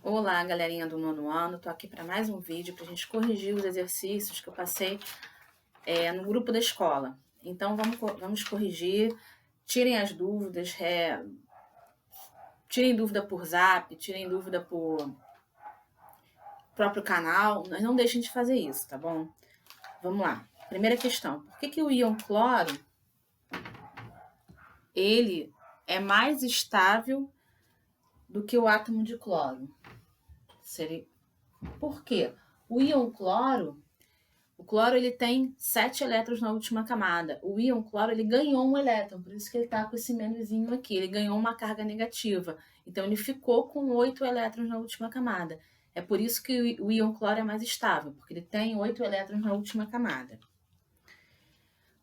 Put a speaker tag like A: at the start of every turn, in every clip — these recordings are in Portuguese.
A: Olá, galerinha do nono ano, tô aqui para mais um vídeo para a gente corrigir os exercícios que eu passei no grupo da escola. Então vamos corrigir, tirem as dúvidas, tirem dúvida por zap, tirem dúvida por próprio canal, mas não deixem de fazer isso, tá bom? Vamos lá. Primeira questão, por que o íon cloro ele é mais estável do que o átomo de cloro? Por quê? O íon cloro, o cloro ele tem 7 elétrons na última camada. O íon cloro ele ganhou um elétron, por isso que ele está com esse menuzinho aqui. Ele ganhou uma carga negativa. Então ele ficou com 8 elétrons na última camada. É por isso que o íon cloro é mais estável, porque ele tem 8 elétrons na última camada.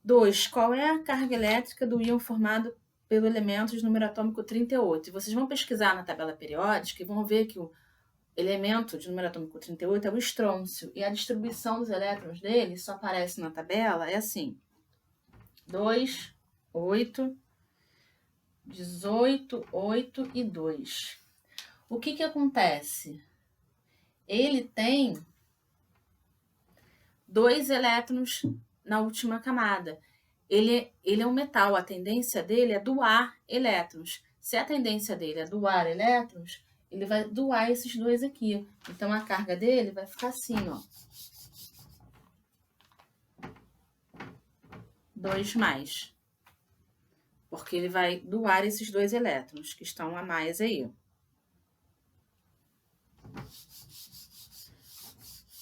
A: 2. Qual é a carga elétrica do íon formado pelo elemento de número atômico 38? E vocês vão pesquisar na tabela periódica e vão ver que o elemento de número atômico 38 é o estrôncio, e a distribuição dos elétrons dele só aparece na tabela, é assim: 2, 8, 18, 8 e 2. O que acontece? Ele tem 2 elétrons na última camada. Ele é um metal, a tendência dele é doar elétrons. Se a tendência dele é doar elétrons, ele vai doar esses 2 aqui. Então, a carga dele vai ficar assim, ó. 2 mais. Porque ele vai doar esses 2 elétrons que estão a mais aí.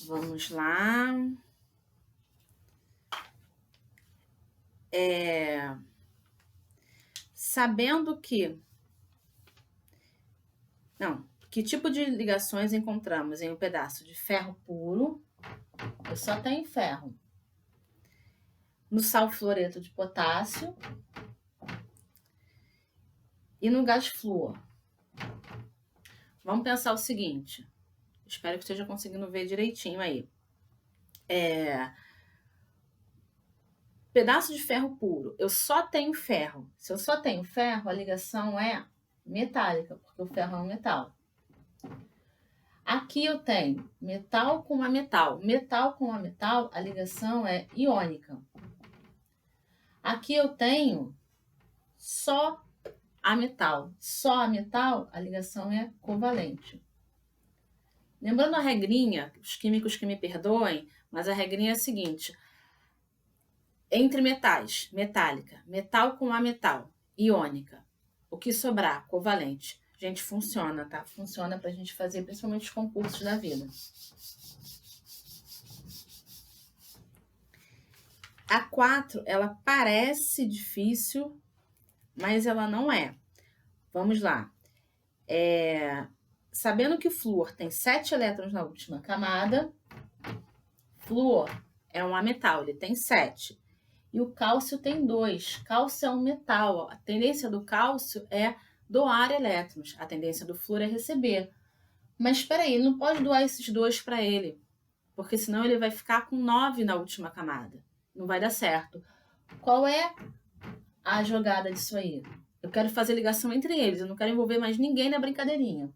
A: Vamos lá. Sabendo que... que tipo de ligações encontramos em um pedaço de ferro puro? Eu só tenho ferro. No sal fluoreto de potássio e no gás flúor. Vamos pensar o seguinte. Espero que esteja conseguindo ver direitinho aí. Pedaço de ferro puro. Eu só tenho ferro. Se eu só tenho ferro, a ligação é metálica, porque o ferro é um metal. Aqui eu tenho metal com a metal. Metal com a metal, a ligação é iônica. Aqui eu tenho só a metal. Só a metal, a ligação é covalente. Lembrando a regrinha, os químicos que me perdoem, mas a regrinha é a seguinte: entre metais, metálica, metal com a metal, iônica, o que sobrar, covalente. Gente, funciona, tá? Funciona pra gente fazer principalmente os concursos da vida. A 4, ela parece difícil, mas ela não é. Vamos lá. Sabendo que o flúor tem 7 elétrons na última camada, flúor é um ametal, ele tem 7. E o cálcio tem 2. Cálcio é um metal. A tendência do cálcio é doar elétrons. A tendência do flúor é receber. Mas espera aí, ele não pode doar esses 2 para ele, porque senão ele vai ficar com 9 na última camada. Não vai dar certo. Qual é a jogada disso aí? Eu quero fazer ligação entre eles, eu não quero envolver mais ninguém na brincadeirinha.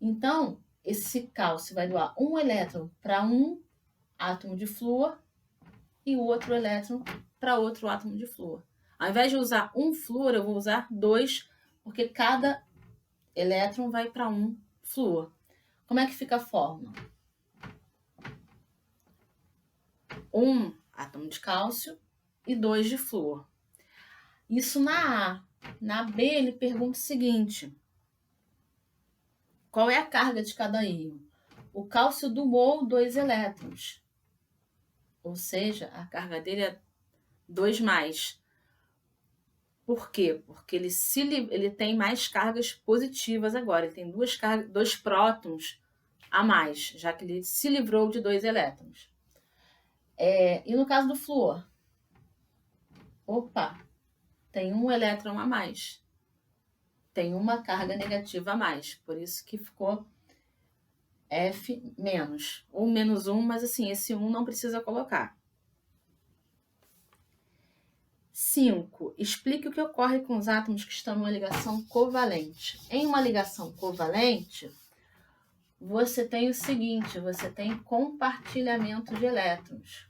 A: Então, esse cálcio vai doar um elétron para um átomo de flúor e o outro elétron para outro átomo de flúor. Ao invés de usar um flúor, eu vou usar 2, porque cada elétron vai para um flúor. Como é que fica a fórmula? 1 átomo de cálcio e 2 de flúor. Isso na A. Na B, ele pergunta o seguinte: qual é a carga de cada íon? O cálcio doou 2 elétrons. Ou seja, a carga dele é 2 mais. Por quê? Porque ele tem mais cargas positivas agora. Ele tem 2 prótons a mais, já que ele se livrou de 2 elétrons. E no caso do flúor? Opa! Tem um elétron a mais. Tem uma carga negativa a mais. Por isso que ficou F menos. Ou menos 1, mas assim, esse 1 não precisa colocar. 5. Explique o que ocorre com os átomos que estão em uma ligação covalente. Em uma ligação covalente, você tem o seguinte, você tem compartilhamento de elétrons.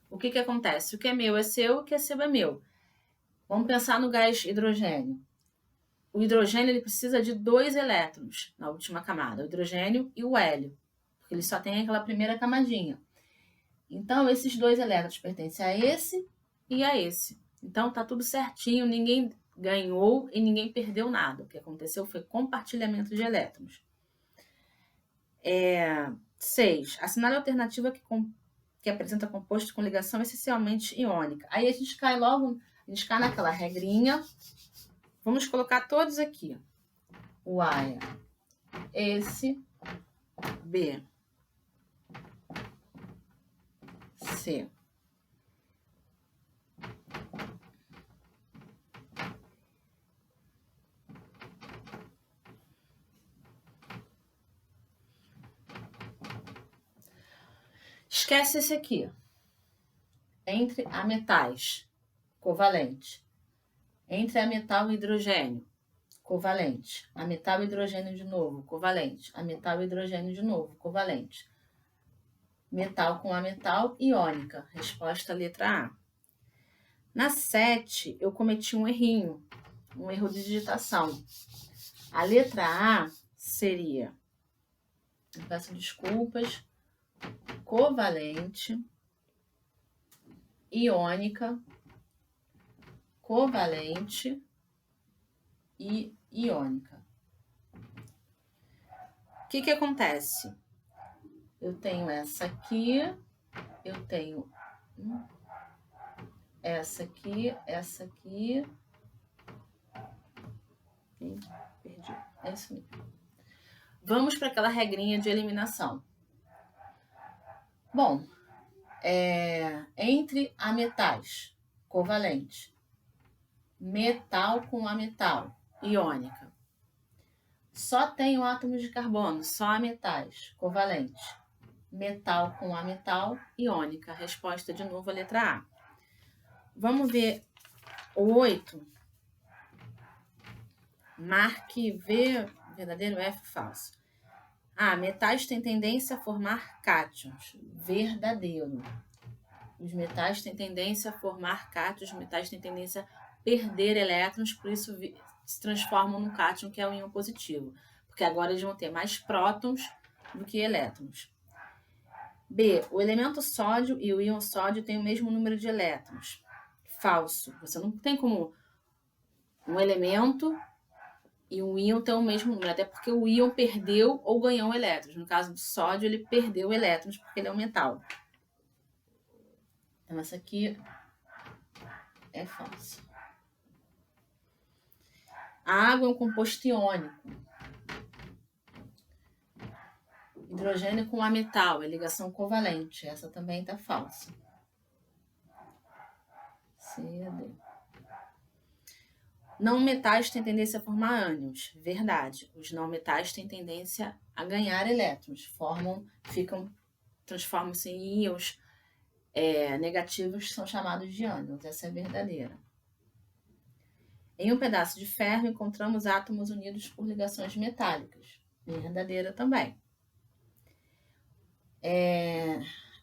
A: O que acontece? O que é meu é seu, o que é seu é meu. Vamos pensar no gás hidrogênio. O hidrogênio ele precisa de 2 elétrons na última camada, o hidrogênio e o hélio, porque ele só tem aquela primeira camadinha. Então, esses 2 elétrons pertencem a esse e a esse. Então, tá tudo certinho, ninguém ganhou e ninguém perdeu nada. O que aconteceu foi compartilhamento de elétrons. 6. Assinale a alternativa que apresenta composto com ligação essencialmente iônica. Aí a gente cai naquela regrinha. Vamos colocar todos aqui. O A é esse, B, C. Esquece esse aqui. Entre ametais, covalente. Entre ametal e hidrogênio, covalente. Ametal e hidrogênio de novo, covalente. Ametal e hidrogênio de novo, covalente. Metal com ametal, iônica. Resposta letra A. Na 7, eu cometi um errinho, um erro de digitação. A letra A seria, eu peço desculpas, covalente, iônica, covalente e iônica. O que acontece? Eu tenho essa aqui, eu tenho essa aqui, essa aqui. Perdi. É isso mesmo. Vamos para aquela regrinha de eliminação. Bom, entre ametais, covalente, metal com ametal, iônica. Só tenho átomos de carbono, só ametais, covalente. Metal com ametal, iônica. Resposta de novo a letra A. Vamos ver o 8. Marque V, verdadeiro, F, falso. Metais têm tendência a formar cátions. Verdadeiro. Os metais têm tendência a formar cátions, os metais têm tendência a perder elétrons, por isso se transformam num cátion, que é o íon positivo. Porque agora eles vão ter mais prótons do que elétrons. B. O elemento sódio e o íon sódio têm o mesmo número de elétrons. Falso. Você não tem como um elemento e um íon ter o mesmo número, até porque o íon perdeu ou ganhou elétrons. No caso do sódio, ele perdeu elétrons porque ele é um metal. Então, essa aqui é falsa. A água é um composto iônico. Hidrogênio com ametal, é ligação covalente. Essa também está falsa. C, D. Não metais têm tendência a formar ânions. Verdade. Os não metais têm tendência a ganhar elétrons. Transformam-se em íons negativos, que são chamados de ânions. Essa é verdadeira. Em um pedaço de ferro, encontramos átomos unidos por ligações metálicas. Verdadeira também.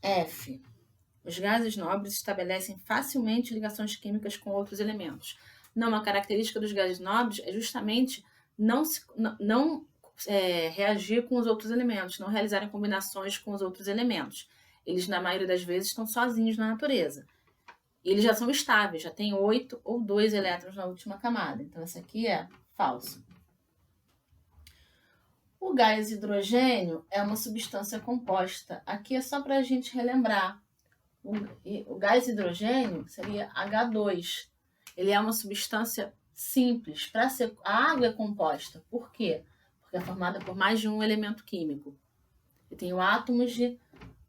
A: F. Os gases nobres estabelecem facilmente ligações químicas com outros elementos. Não, uma característica dos gases nobres é justamente não reagir com os outros elementos, não realizarem combinações com os outros elementos. Eles, na maioria das vezes, estão sozinhos na natureza. E eles já são estáveis, já tem 8 ou 2 elétrons na última camada. Então, essa aqui é falsa. O gás hidrogênio é uma substância composta. Aqui é só para a gente relembrar. O gás hidrogênio seria H2. Ele é uma substância simples. A água é composta. Por quê? Porque é formada por mais de um elemento químico. Eu tenho átomos de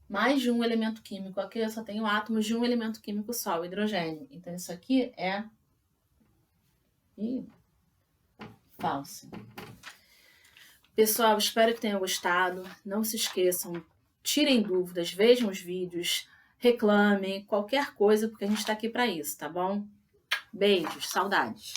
A: mais de um elemento químico. Aqui eu só tenho átomos de um elemento químico só, o hidrogênio. Então, isso aqui é falso. Pessoal, espero que tenham gostado. Não se esqueçam, tirem dúvidas, vejam os vídeos, reclamem, qualquer coisa, porque a gente está aqui para isso, tá bom? Beijos, saudades.